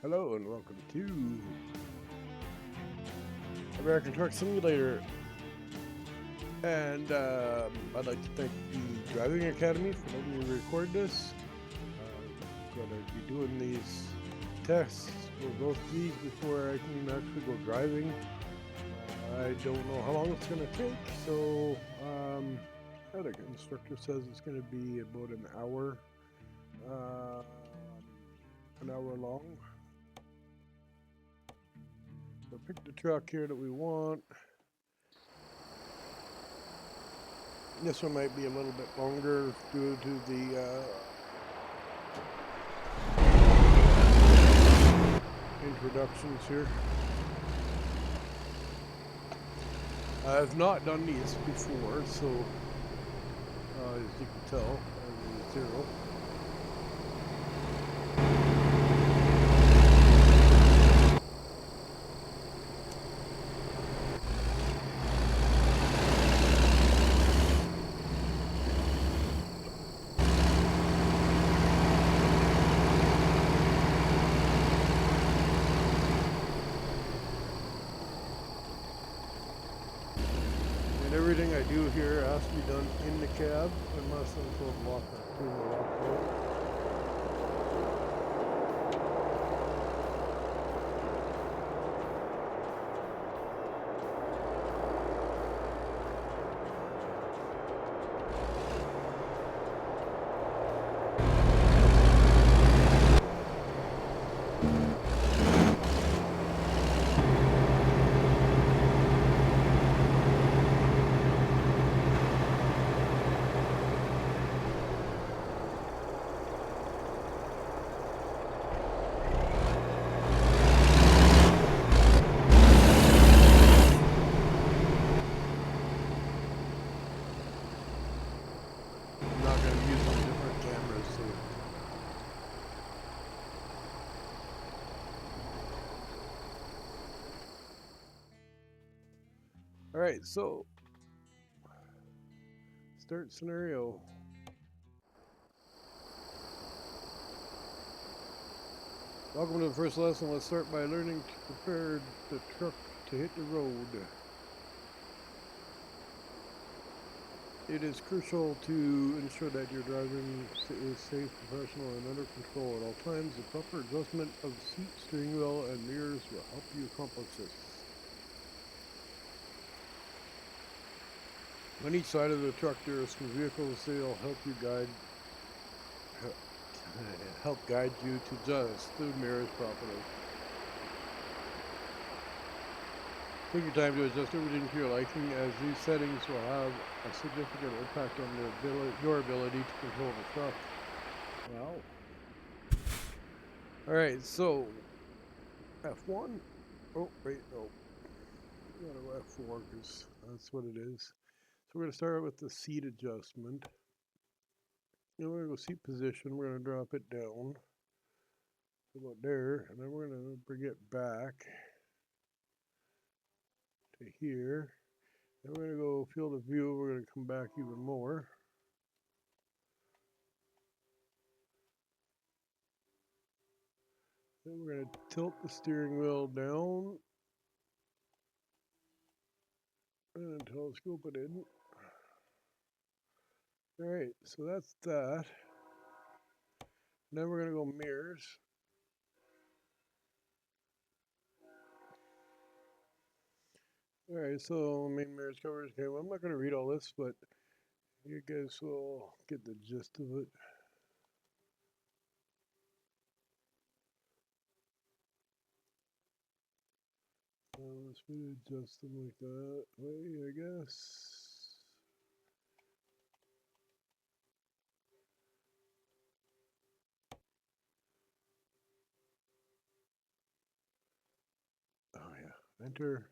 Hello and welcome to American Truck Simulator. And I'd like to thank the Driving Academy for letting me record this. I'm going to be doing these tests for both these before I can actually go driving. I don't know how long it's going to take, so the instructor says it's going to be about uh, an hour long. So pick the truck here that we want. This one might be a little bit longer due to the introductions here. I've not done these before, so as you can tell, I'm zero. And everything I do here has to be done in the cab unless I'm told to lock the door. I'm not going to use different cameras, so. Alright, so start scenario. Welcome to the first lesson. Let's start by learning to prepare the truck to hit the road. It is crucial to ensure that your driving is safe, professional, and under control at all times. The proper adjustment of the seat, steering wheel, and mirrors will help you accomplish this. On each side of the truck there are some vehicles. They'll help guide you to adjust the mirrors properly. Take your time to adjust everything to your liking, as these settings will have a significant impact on your ability to control the truck. Wow. Alright, so F1. Oh, wait, no. Go to F4 because that's what it is. So we're going to start with the seat adjustment. And we're going to go seat position. We're going to drop it down about there. And then we're going to bring it back to here. Then we're going to go field of view. We're going to come back even more. Then we're going to tilt the steering wheel down and telescope it in. Alright, so that's that. Then we're going to go mirrors. Alright, so main mirrors covers. Okay, well, I'm not going to read all this, but you guys will get the gist of it. Let's really adjust them like that way, I guess. Oh yeah, enter.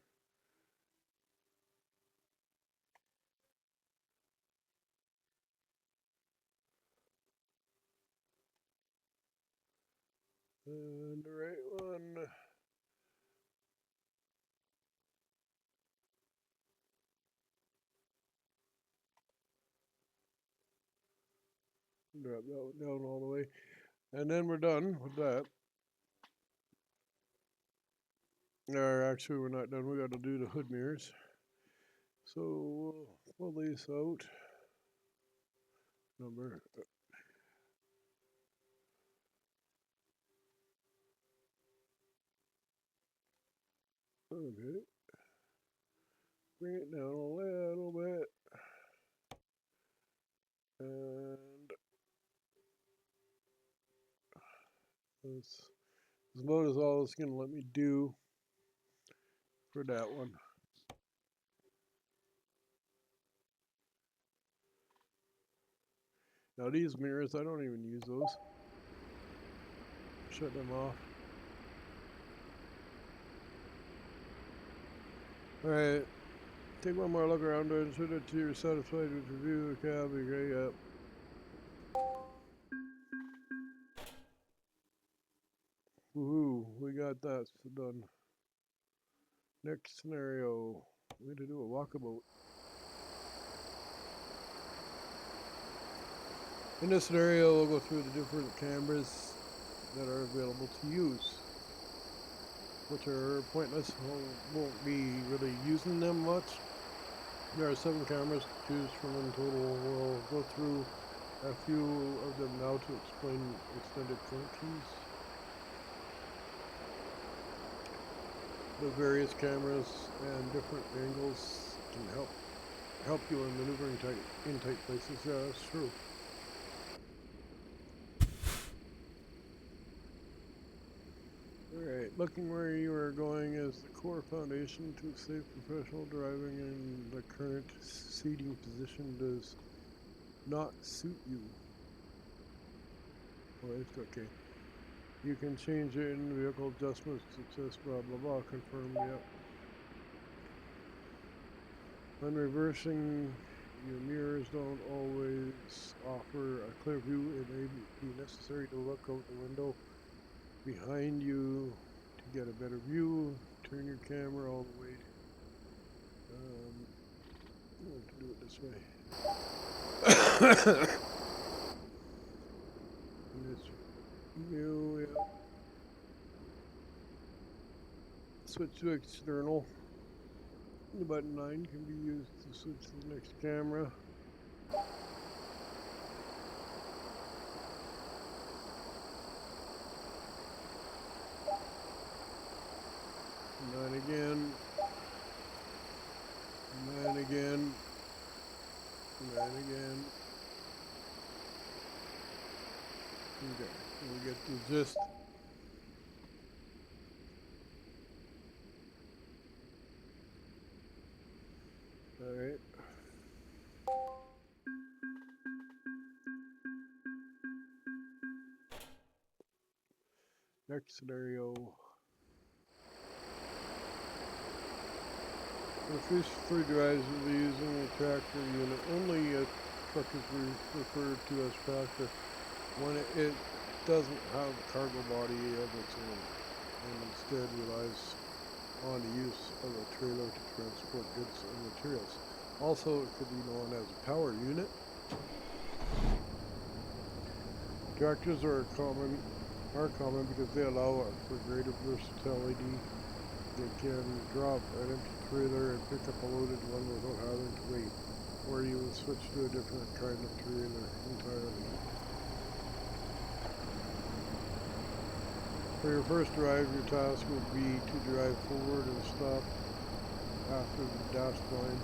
And the right one. Drop that one down all the way. And then we're done with that. Actually, we're not done. We got to do the hood mirrors. So we'll pull these out. Number. Okay. Bring it down a little bit. And that's about as all it's going to let me do for that one. Now these mirrors, I don't even use those. Shut them off. Alright, take one more look around and ensure that you're satisfied with the view of the cab. Okay, yep. Woohoo, we got that done. Next scenario, we need to do a walkabout. In this scenario, we'll go through the different cameras that are available to use, which are pointless. Won't be really using them much. There are 7 cameras to choose from in total. We'll go through a few of them now to explain extended functions. The various cameras and different angles can help you in maneuvering in tight places. Yeah, that's true. Alright, looking where you are going is the core foundation to safe professional driving, and the current seating position does not suit you. Oh, it's okay. You can change it in vehicle adjustments, success, blah blah blah, confirm, yep. When reversing, your mirrors don't always offer a clear view. It may be necessary to look out the window behind you to get a better view. Turn your camera all the way. I'm going to do it this way. This view, yeah. Switch to external. The button 9 can be used to switch to the next camera. 9 again. 9 again. 9 again. Okay, we get the gist. Alright. Next scenario. For fish-free drives, we'll be using a tractor unit. Only a truck is referred to as tractor when it doesn't have a cargo body of its own, and instead relies on the use of a trailer to transport goods and materials. Also, it could be known as a power unit. Tractors are common because they allow for greater versatility. They can drop an empty trailer and pick up a loaded one without having to wait, or you will switch to a different kind of trailer entirely. For your first drive, your task will be to drive forward and stop after the dash line.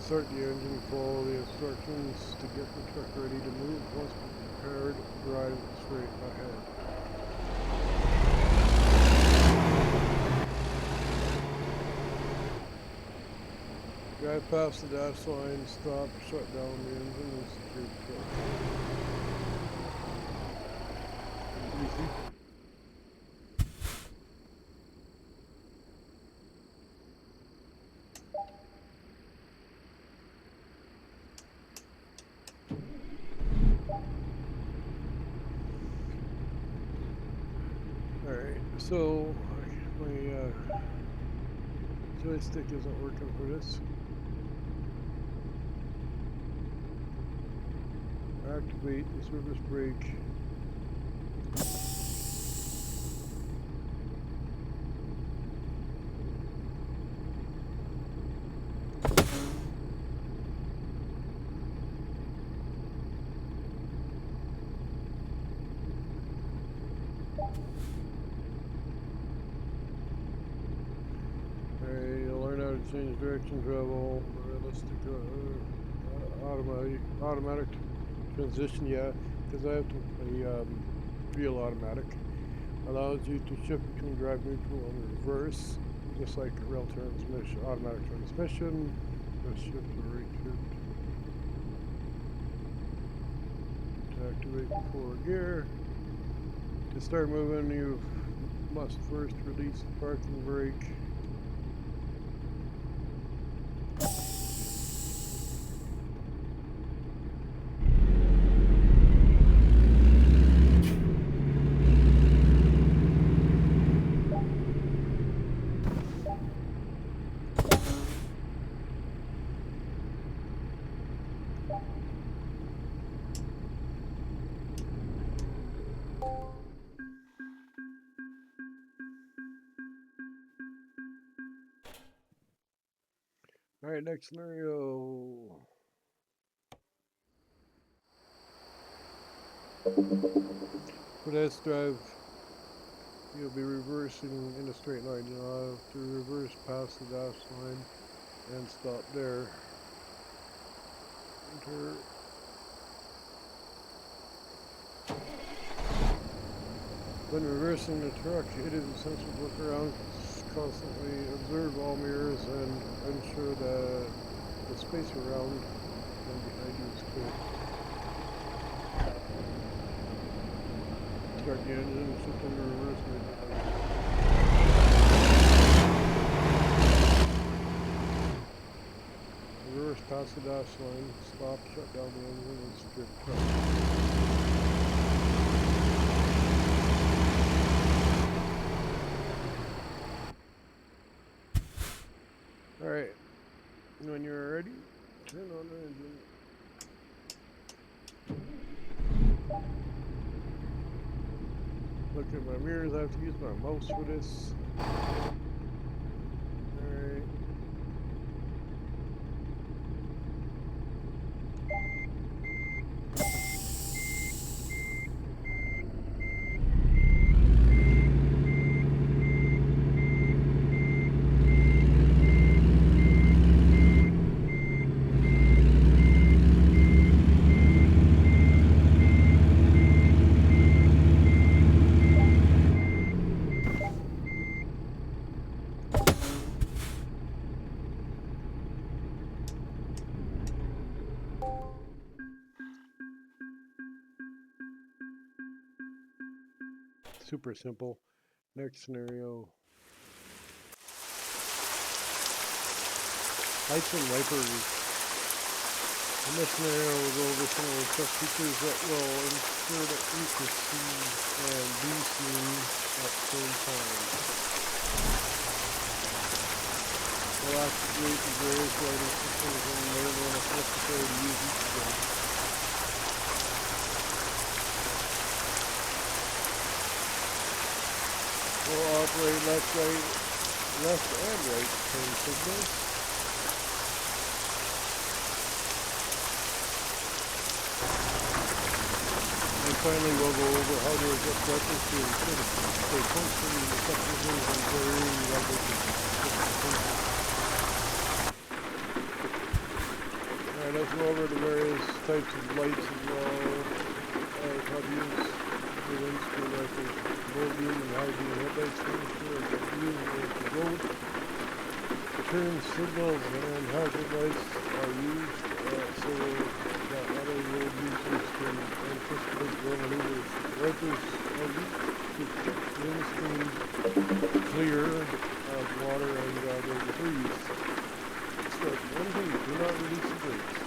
Start the engine, follow the instructions to get the truck ready to move. Once prepared, drive straight ahead. Drive past the dash line, stop, shut down the engine, and secure the truck. Easy. Alright, so my joystick isn't working for this. Activate the service brake. Alright, you'll learn how to change direction travel, realistic, automatic transition, yeah, because I have to play real automatic. Allows you to shift between drive neutral and reverse, just like a real transmission, automatic transmission. Just shift to right shift. To activate forward gear. To start moving, you must first release the parking brake. Alright, next scenario. For this drive, you'll be reversing in a straight line. You'll have to reverse past the dash line and stop there. Enter. When reversing the truck, it is essential to look around, constantly observe all mirrors, and ensure that the space around and behind you is clear. Start the engine, shift into reverse. Reverse past the dash line, stop, shut down the engine, and strip truck. Alright, when you're ready, turn on the engine. Look at my mirrors, I have to use my mouse for this. Alright. Super simple. Next scenario. Lights and wipers. In this scenario, we'll go over some of the truck features that will ensure that you can see and be seen at the same time. We'll activate the various lighting systems and learn when it's necessary to use each of them. We'll operate left and right turn signals. And finally, we'll go over how to adjust wipers to ensure that they function effectively and varying levels of sophistication. Alright, let's go over the various types of lights as well as how to use the windscreen wipers. Low beam and high beam headlights to ensure that beam is the road. Turn signals and hazard lights are used so that other road users can anticipate their maneuvers. Wipers are used to keep windscreen clear of water and debris. Step 1B, do not release the brakes.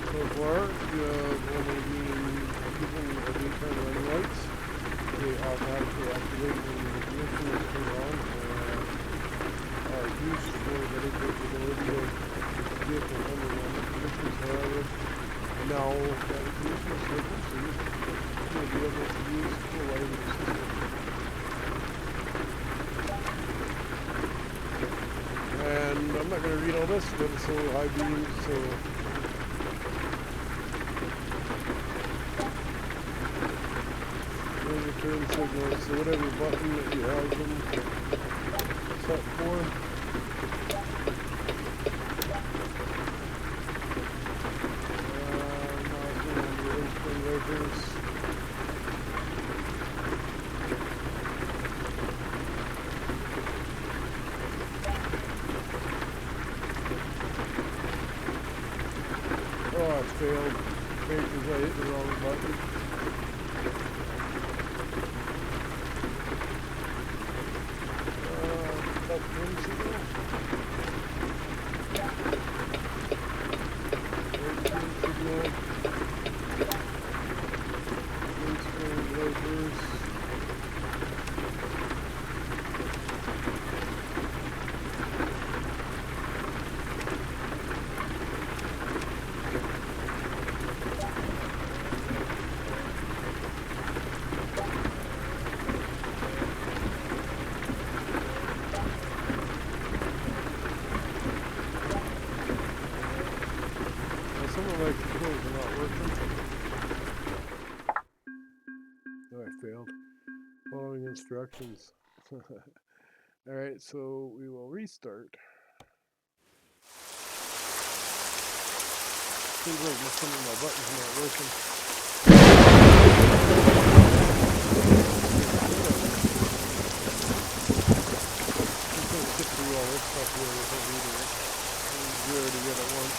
So far, you have only been given a daytime running lights. They automatically activate when the ignition is turned on and are used for the capability of the vehicle under normal conditions. However, now that the ignition is received, you'll be able to use the lighting system. And I'm not going to read all this, but it's so high beams, so signals, so whatever button that you have them set for. Nozzle on the windscreen wipers. Oh, I failed. Maybe because I hit the wrong button. Up green signal. Red green signal. Windscreen wipers. Some of my controls are not working. Oh, I failed. Following instructions. Alright, so we will restart. Seems like some of my buttons are not working. I'm going to skip through all this stuff here without reading it. We already get it once.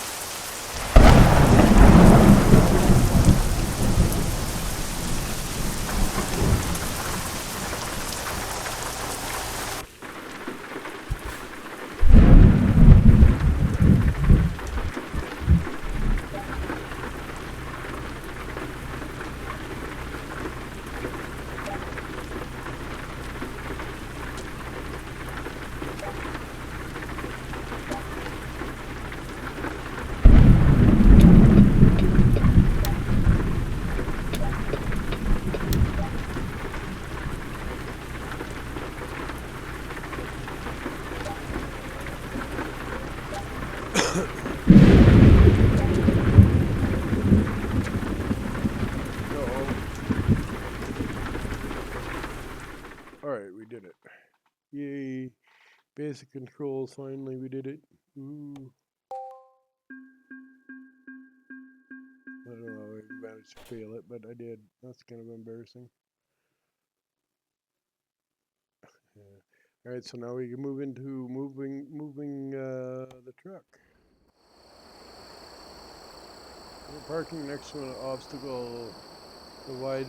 Alright, we did it. Yay. Basic controls, finally we did it. Ooh. I don't know how I managed to fail it, but I did. That's kind of embarrassing. Yeah. Alright, so now we can move into moving the truck. We're parking next to an obstacle. The wide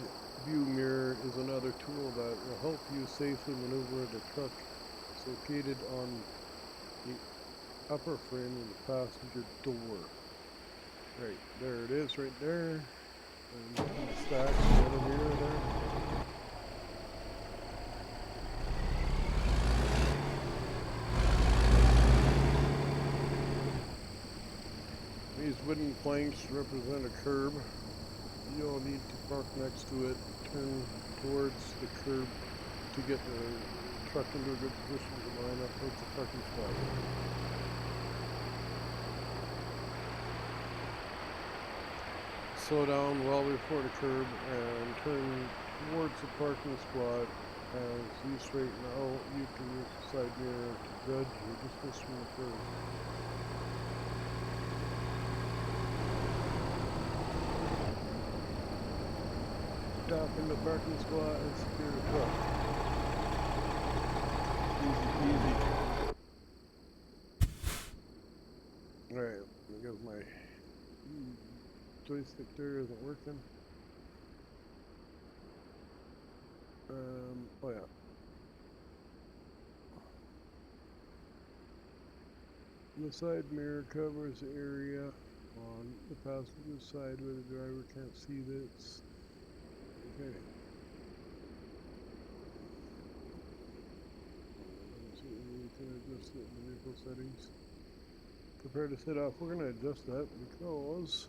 view mirror is another tool that will help you safely maneuver the truck. It's located on the upper frame of the passenger door. Right, there it is, right there. And you can stack another mirror there. These wooden planks represent a curb. You'll need to park next to it, turn towards the curb to get the truck into a good position to line up with the parking spot. Slow down well before the curb and turn towards the parking spot. As you straighten out, you can use the side mirror to judge your distance from the curb. Stop in the parking spot and secure the truck. Easy peasy. Alright, because my joystick there isn't working. Oh yeah. The side mirror covers the area on the passenger side where the driver can't see this. Okay. So we can adjust it in the vehicle settings. Prepare to set off. We're going to adjust that because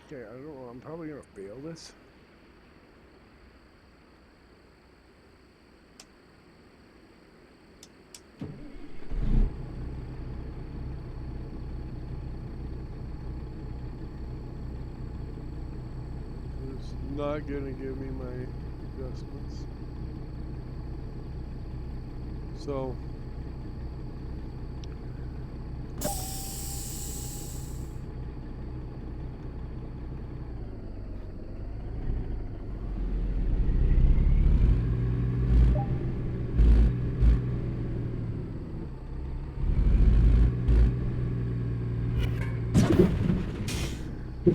okay, I don't know, I'm probably going to fail this. It's not gonna give me my adjustments. So I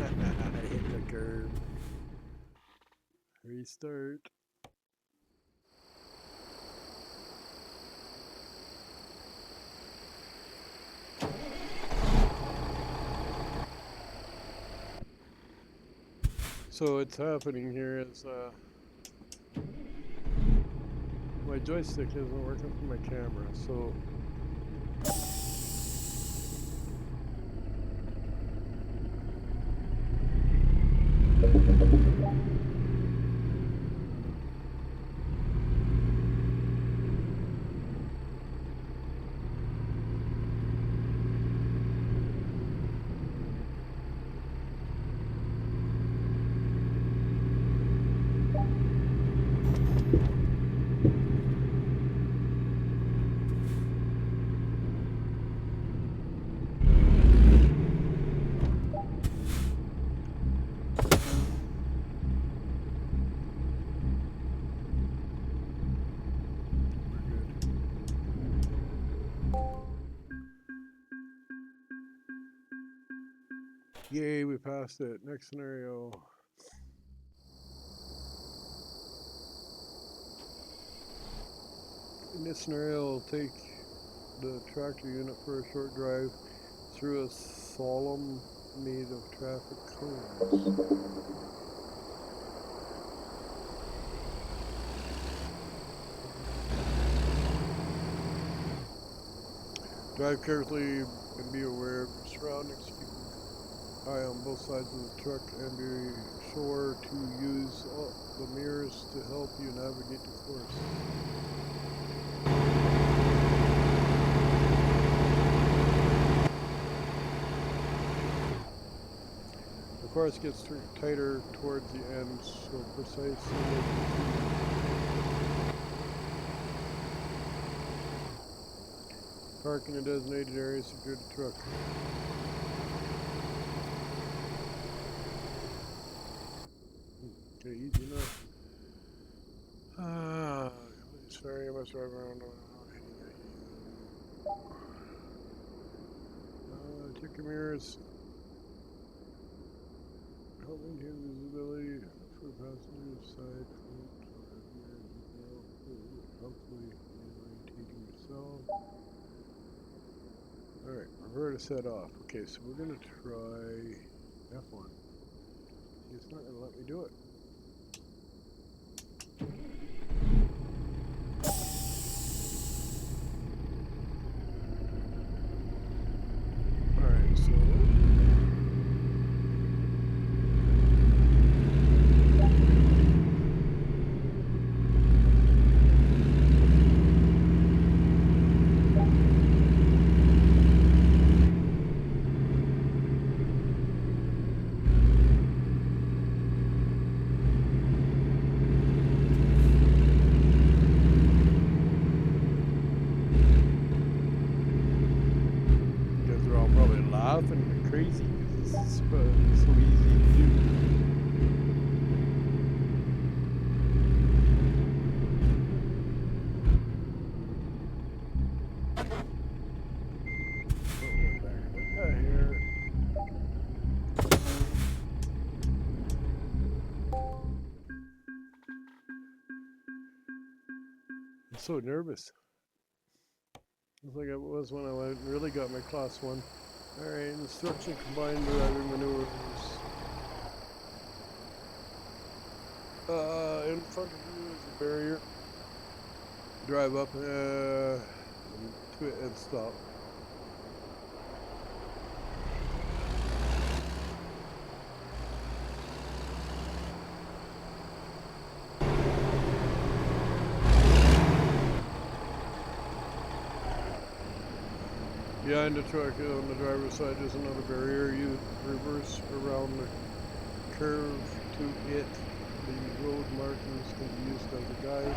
hit the curb. Restart. So what's happening here is my joystick isn't working for my camera, so yay, we passed it. Next scenario. In this scenario, I'll take the tractor unit for a short drive through a solemn made of traffic cones. Drive carefully and be aware of your surroundings. Keep an eye on both sides of the truck and be sure to use the mirrors to help you navigate the course. The course gets tighter towards the end, so precisely. Park in a designated area, secure the truck. Okay, easy enough. Sorry, I must drive around. Check your mirrors. Help maintain visibility for passengers side. Hopefully, orientating yourself. Alright, reverter set off. Okay, so we're gonna try F1. It's not gonna let me do it. Alright, so laughing crazy because it's so easy to do. Here. I'm so nervous. It's like it was when I really got my class 1. Alright, instruction combined driving maneuvers. In front of you is a barrier. Drive up to it and stop. Behind the truck on the driver's side is another barrier. You reverse around the curve to it. The road markings can be used as a guide.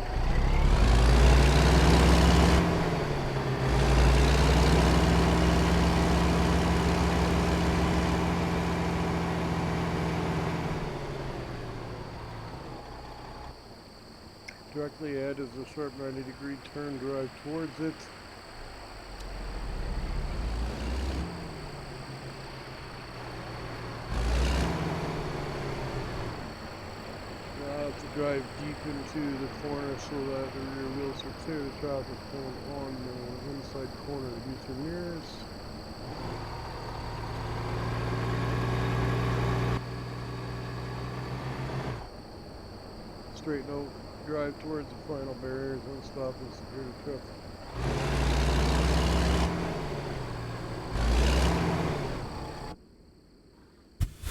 Directly ahead is a sharp 90-degree turn. Drive towards it. To drive deep into the corner so that the rear wheels are clear of traffic going on the inside corner. Use your mirrors. Straighten out, drive towards the final barriers and stop and secure the truck.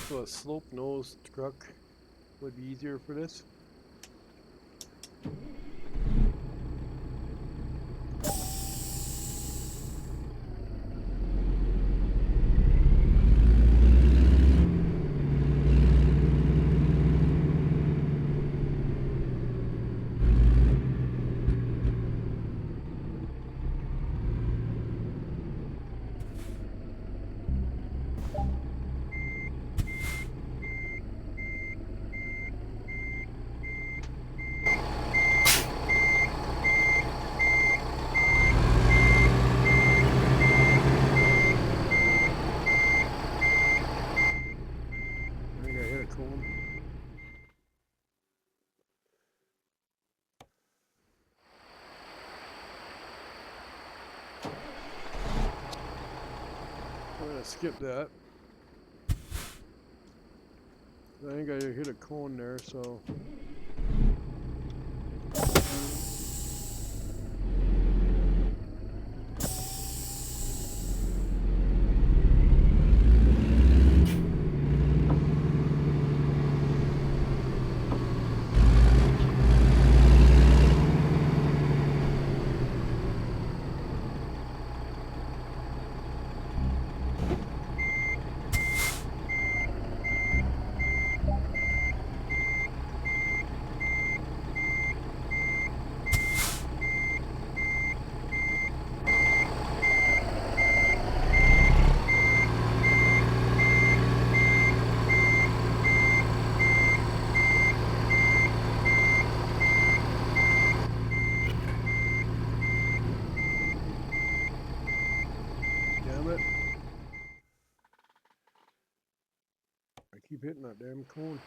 So a slope-nosed truck would be easier for this. I'm gonna skip that. I think I hit a cone there, so. Keep hitting that damn cone.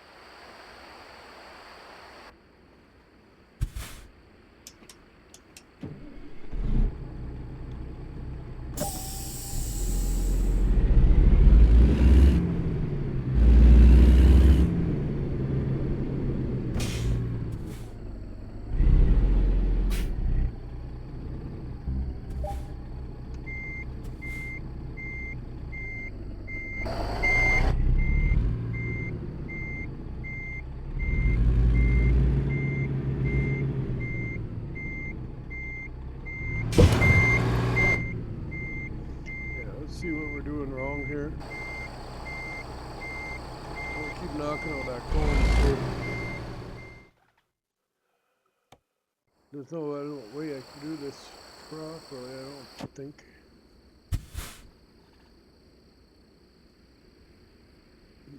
See what we're doing wrong here. We'll keep knocking on that cone. There's no way I can do this properly, I don't think.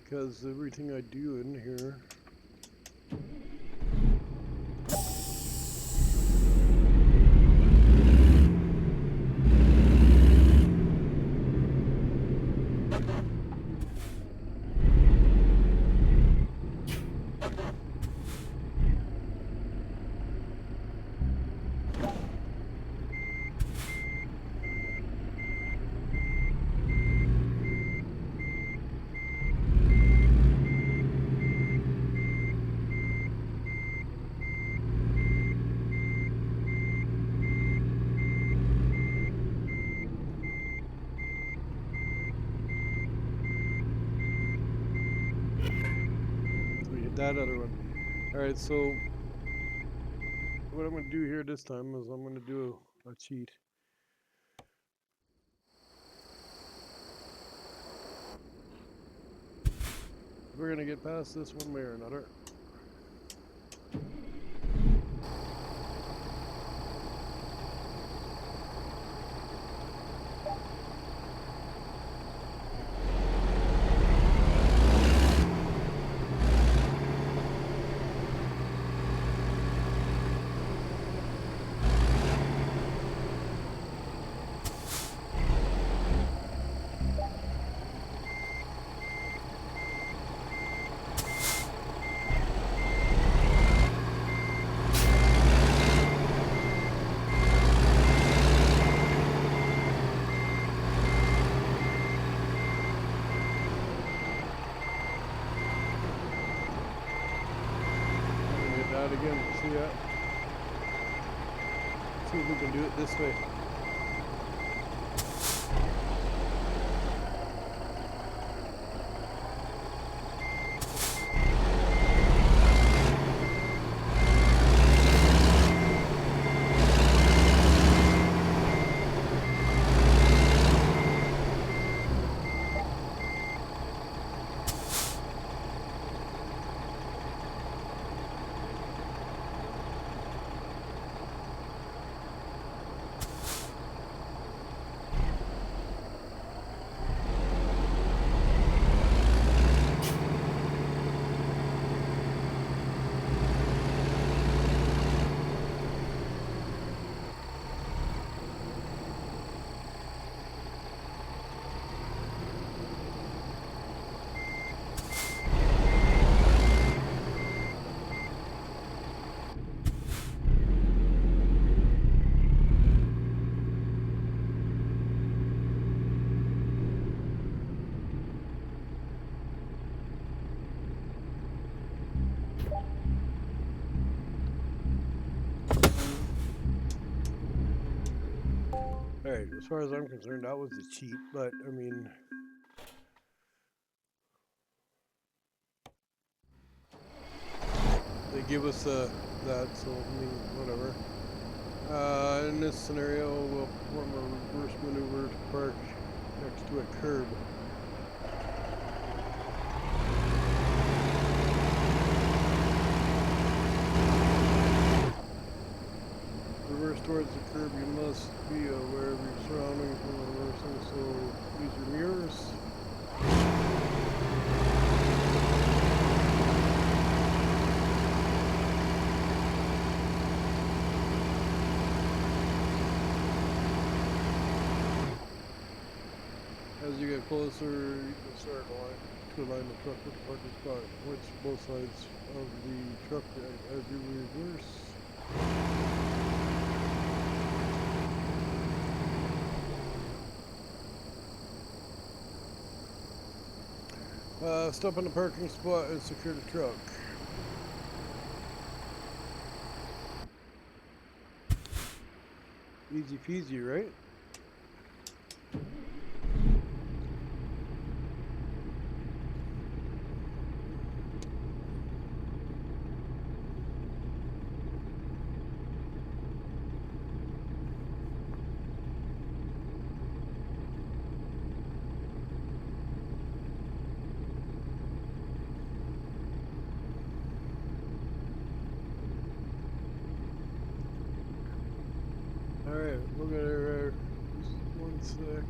Because everything I do in here that other one. Alright, so what I'm going to do here this time is I'm going to do a cheat. we're gonna get past this one way or another. Again, see that? See if we can do it this way. Alright, as far as I'm concerned, that was a cheat, but I mean, they give us that, so I mean, whatever. In this scenario, we'll perform a reverse maneuver to park next to a curb. Reverse towards the curb, you must be aware of your surroundings when reversing, so use your mirrors. As you get closer, you can start to align the truck with the parking spot, which both sides of the truck as you reverse. Stop in the parking spot and secure the truck. Easy peasy, right? Alright, we'll get her just one sec.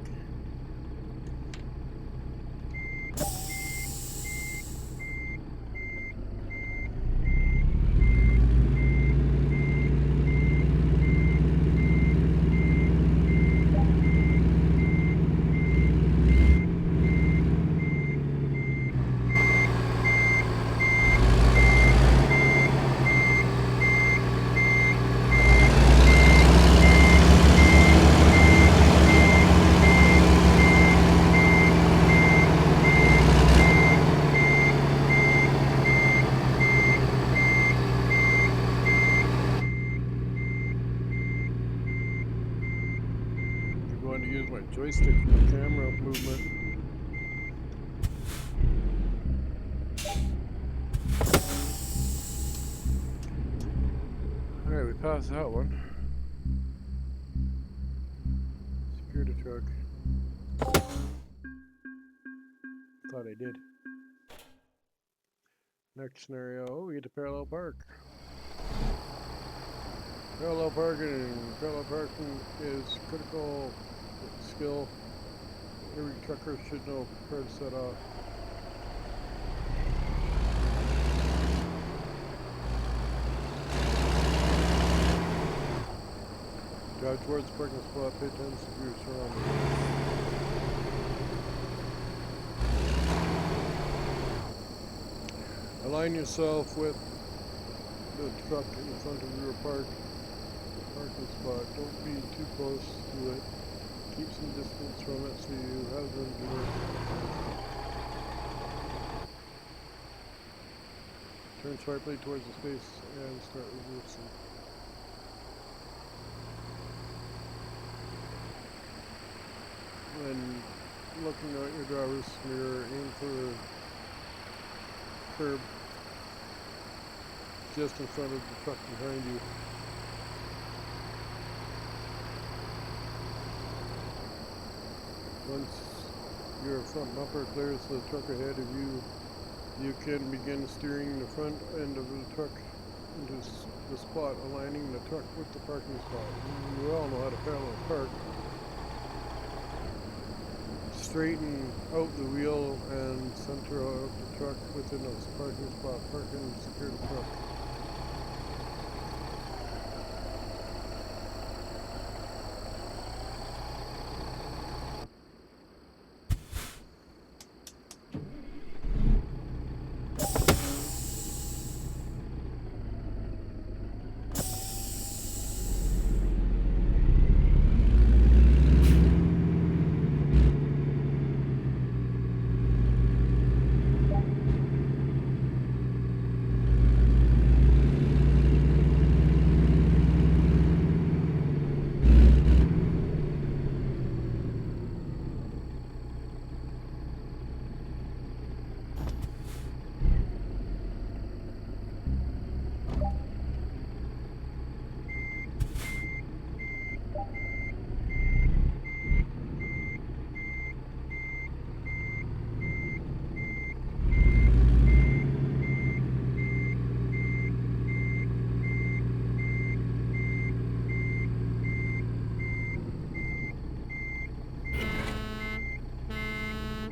To use my joystick for the camera movement. Alright, we passed that one. Secure the truck. Thought I did. Next scenario, we get to parallel park. Parallel parking is critical skill. Every trucker should know where to set off. Drive towards the parking spot, pay attention to your surroundings. Align yourself with the truck in front of your parking spot. Don't be too close to it. Keep some distance from it so you have room to work. Turn sharply towards the space and start reversing. When looking at your driver's mirror, aim for the curb just in front of the truck behind you. Once your front bumper clears the truck ahead of you, you can begin steering the front end of the truck into the spot, aligning the truck with the parking spot. You all know how to parallel park. Straighten out the wheel and center out the truck within a parking spot. Park and secure the truck.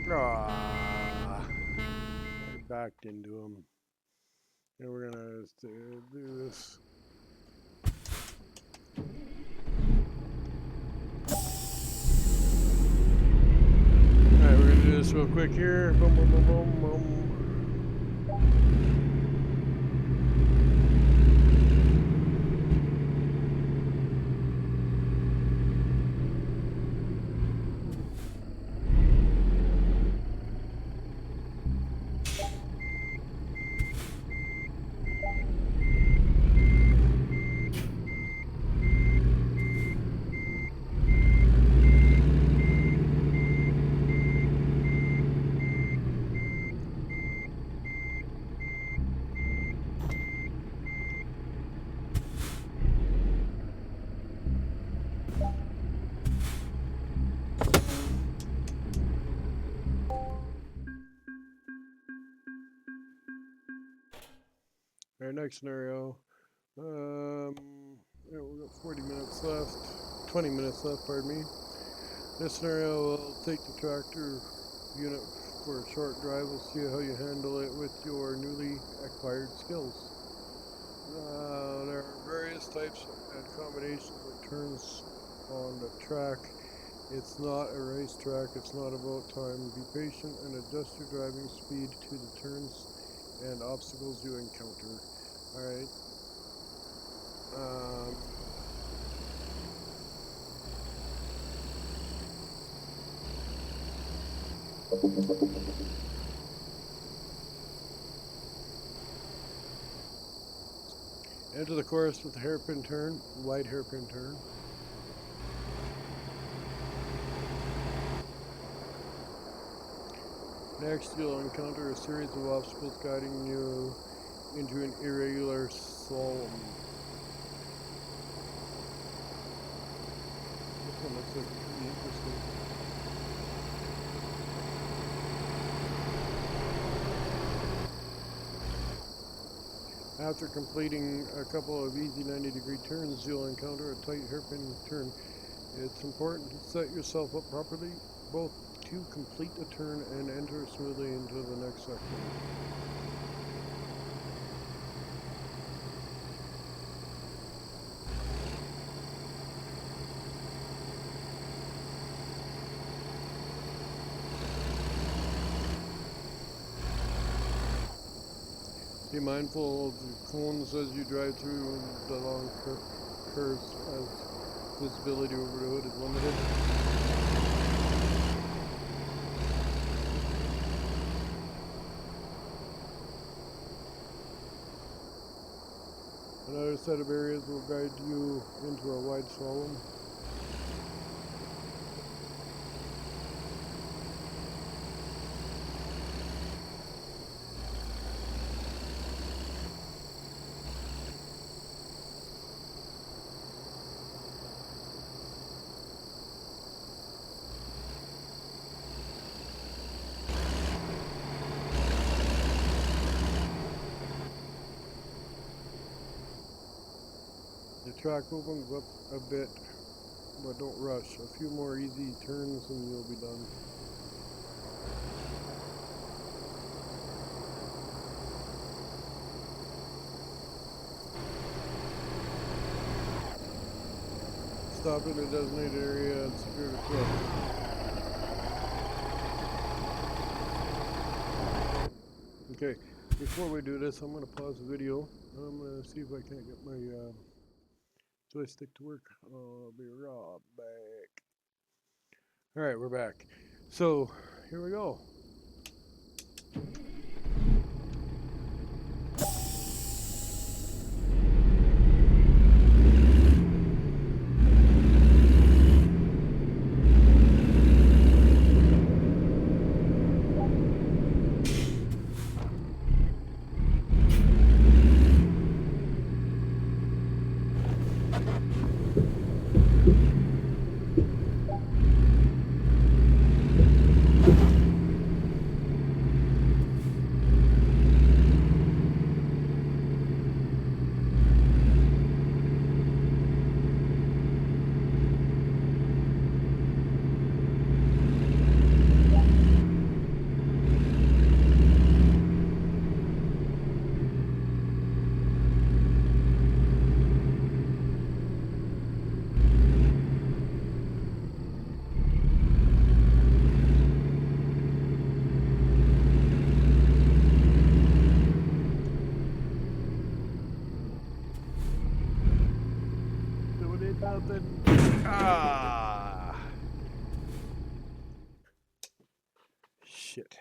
I backed into him. And we're gonna do this. Alright, we're gonna do this real quick here. Boom, boom, boom, boom, boom. Our next scenario, yeah, we've got 40 minutes left, 20 minutes left, pardon me. This scenario will take the tractor unit for a short drive. We'll see how you handle it with your newly acquired skills. There are various types and combinations of turns on the track. It's not a racetrack, it's not about time. Be patient and adjust your driving speed to the turns and obstacles you encounter. Alright. Enter the course with a hairpin turn, wide hairpin turn. Next, you'll encounter a series of obstacles guiding you into an irregular slalom. This one looks like pretty interesting. After completing a couple of easy 90-degree turns, you'll encounter a tight hairpin turn. It's important to set yourself up properly, both to complete the turn and enter smoothly into the next section. Be mindful of the cones as you drive through the long curves, as visibility over the hood is limited. Another set of areas will guide you into a wide slalom. The track opens up a bit, but don't rush. A few more easy turns and you'll be done. Stop in a designated area and secure the truck. Okay, before we do this, I'm going to pause the video. I'm going to see if I can't get my joystick to work. I'll be right back. Alright, we're back. So, here we go. Shit.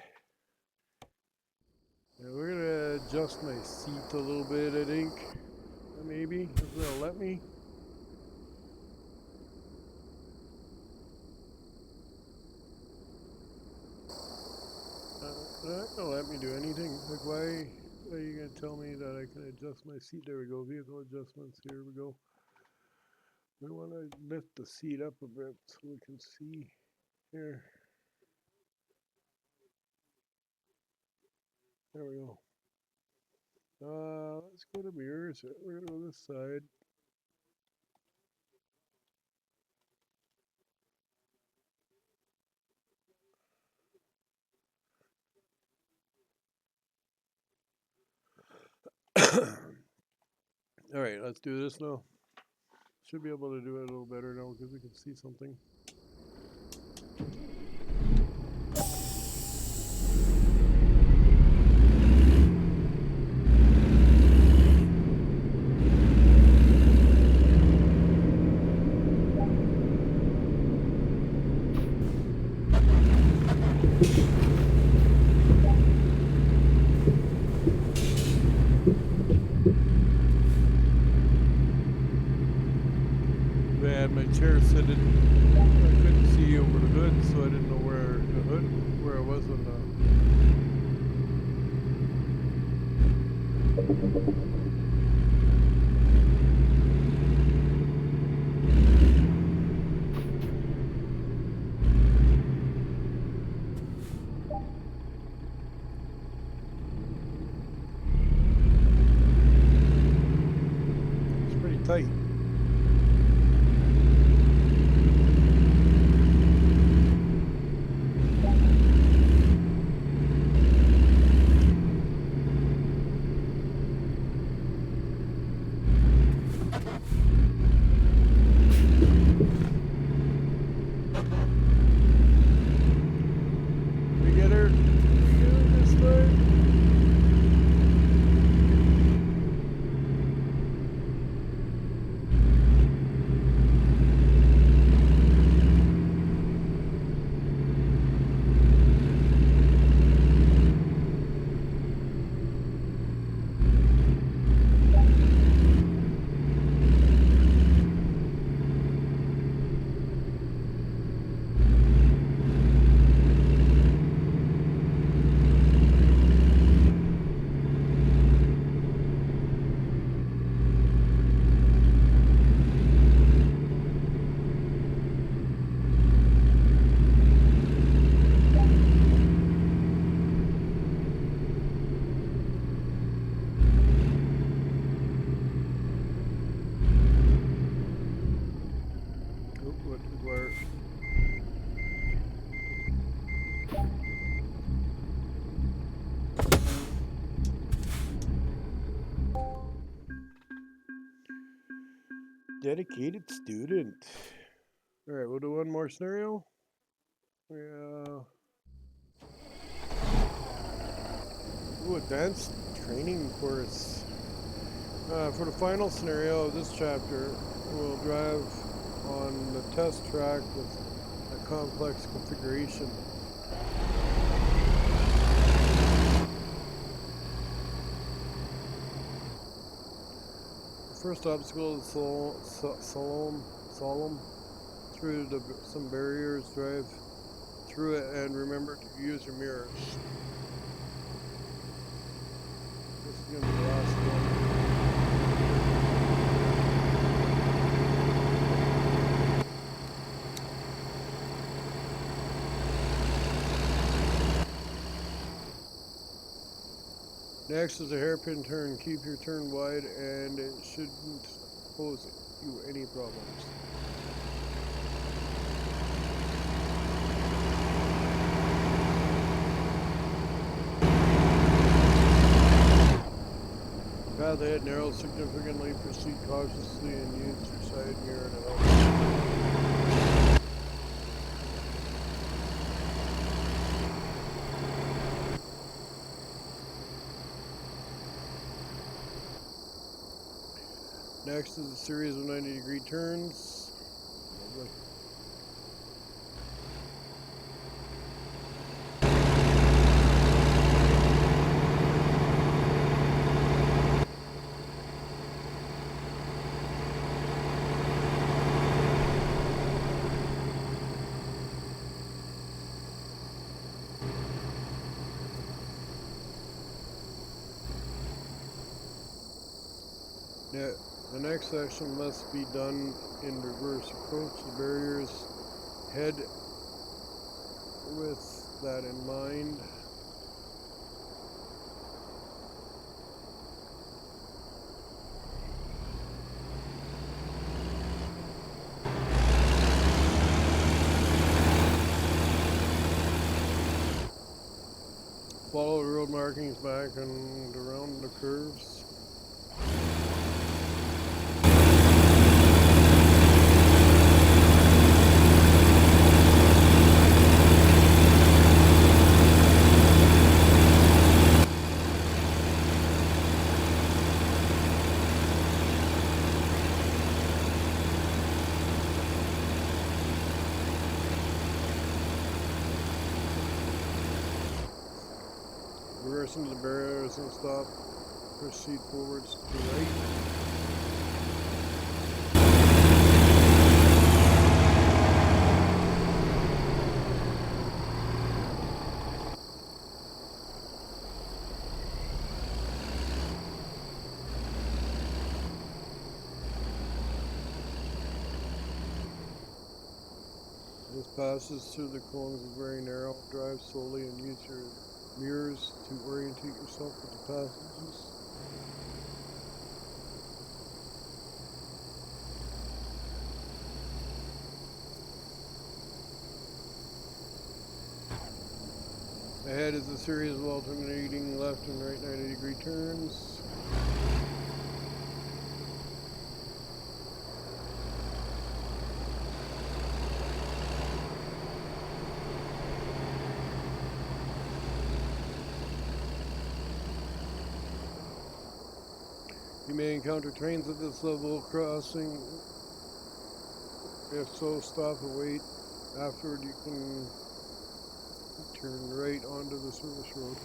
Now we're gonna adjust my seat a little bit, I think. Maybe, if they'll let me. They're not gonna let me do anything. Like, why are you gonna tell me that I can adjust my seat? There we go, vehicle adjustments, here we go. We wanna lift the seat up a bit so we can see here. There we go. Let's go to mirrors. We're gonna go this side. All right, let's do this now. Should be able to do it a little better now because we can see something. My chair said I couldn't see over the hood, so I didn't know where I was on tight. We get her this time. What where? Dedicated student. All right, we'll do one more scenario. Yeah. Ooh, advanced training course. For the final scenario of this chapter, we'll drive on the test track with a complex configuration. The first obstacle is solemn. Through some barriers, drive through it, and remember to use your mirrors. This is going to be the last one. Next is a hairpin turn. Keep your turn wide and it shouldn't pose you any problems. Path ahead narrows significantly. Proceed cautiously and use your side mirror to help. Next is a series of 90-degree turns. Lovely. Yeah. The next section must be done in reverse. Approach the barriers head with that in mind. Follow the road markings back and around the curves. Reverse into the barriers and stop. Proceed forwards to the right. This passes through the cones is very narrow. Drive slowly and use your mirrors to orientate yourself with the passages. Ahead is a series of alternating left and right 90-degree turns. You may encounter trains at this level crossing. If so, stop and wait. Afterward, you can turn right onto the service road.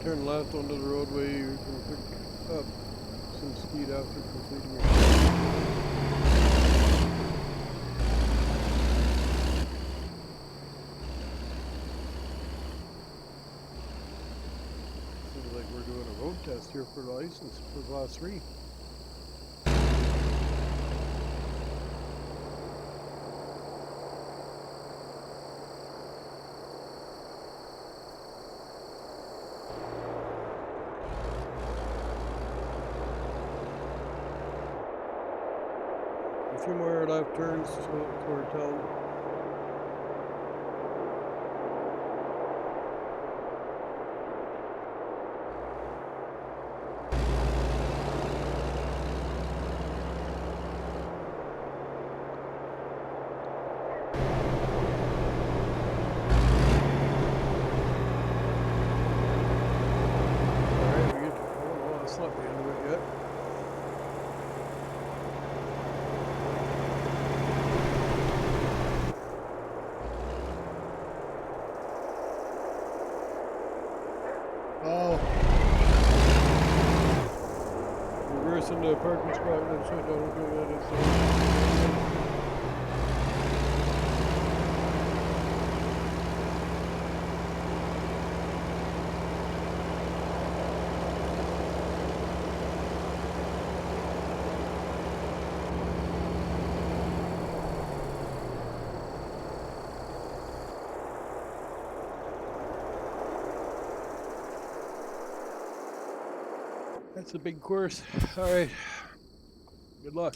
Turn left onto the roadway. You can pick up some speed after completing your Seems like we're doing a road test here for the license for class 3. A few more left turns toward town. Alright, we get to, oh, that's not the end of it yet. Oh. Reverse into a parking spot and shut down. Okay, that is That's a big course. Alright. Good luck.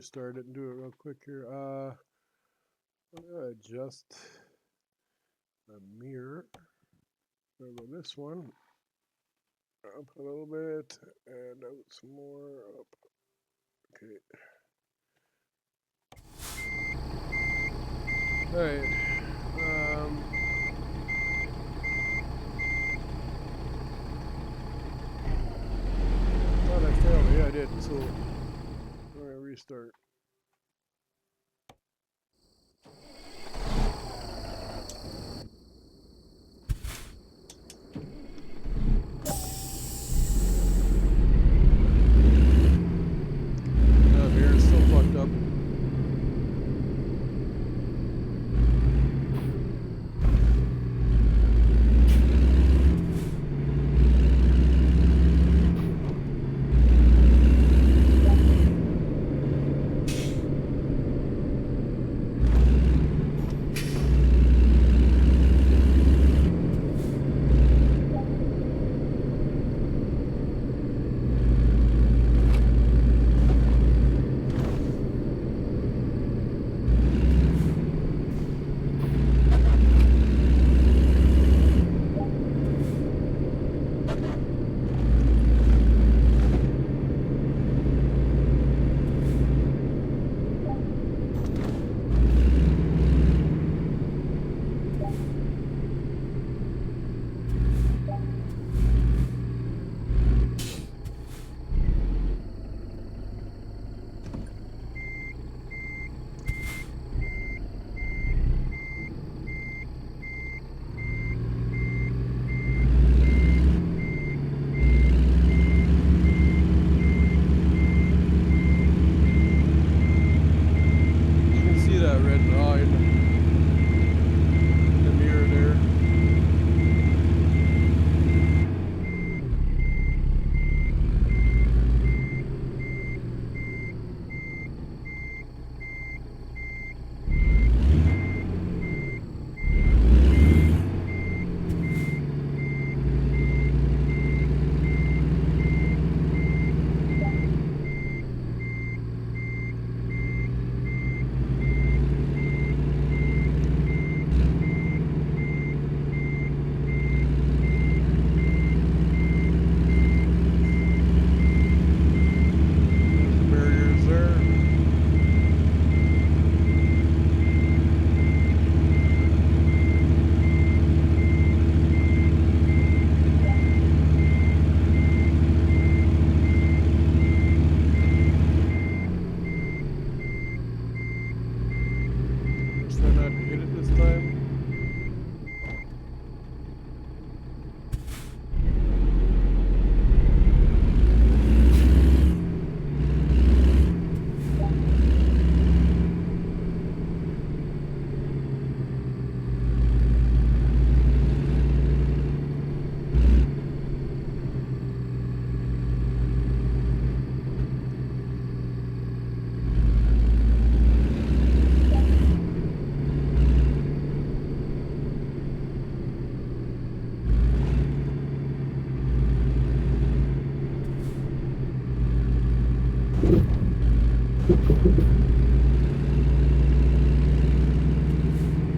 restart it and do it real quick here. I'm gonna adjust the mirror. Go this one. Up a little bit and out some more. Up. Okay. All right. Thought I failed. Yeah, I did. So I'm gonna restart. Mirror's still fucked up.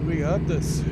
We got this.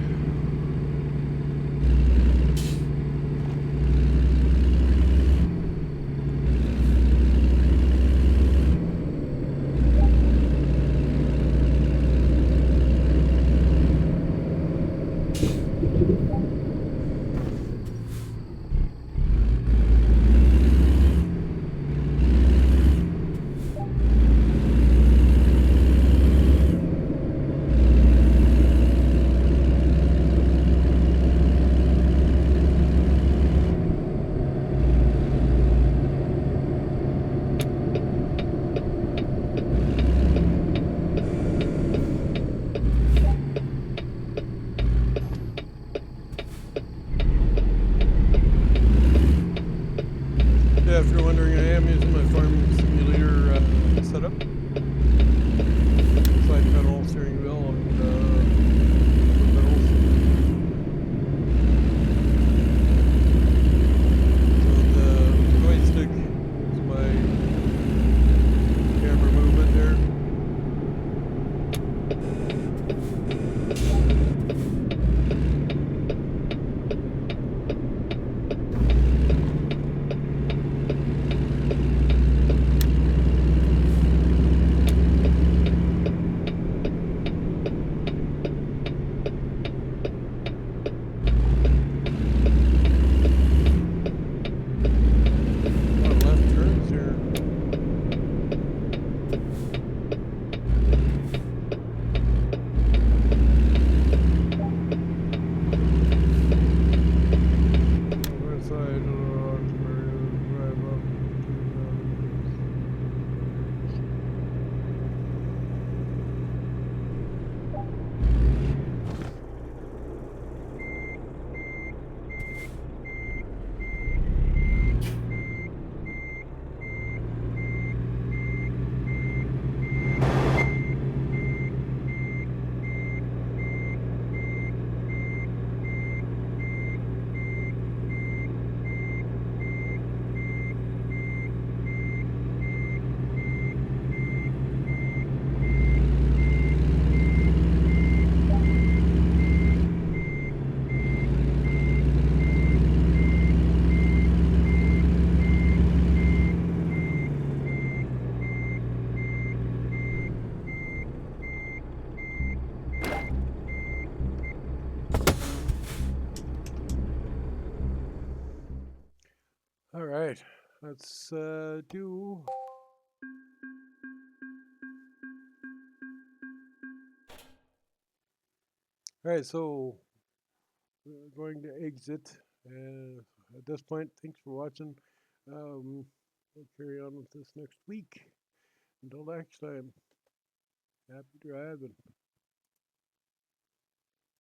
All right, let's do. All right, so we're going to exit. At this point, thanks for watching. We'll carry on with this next week. Until next time, happy driving.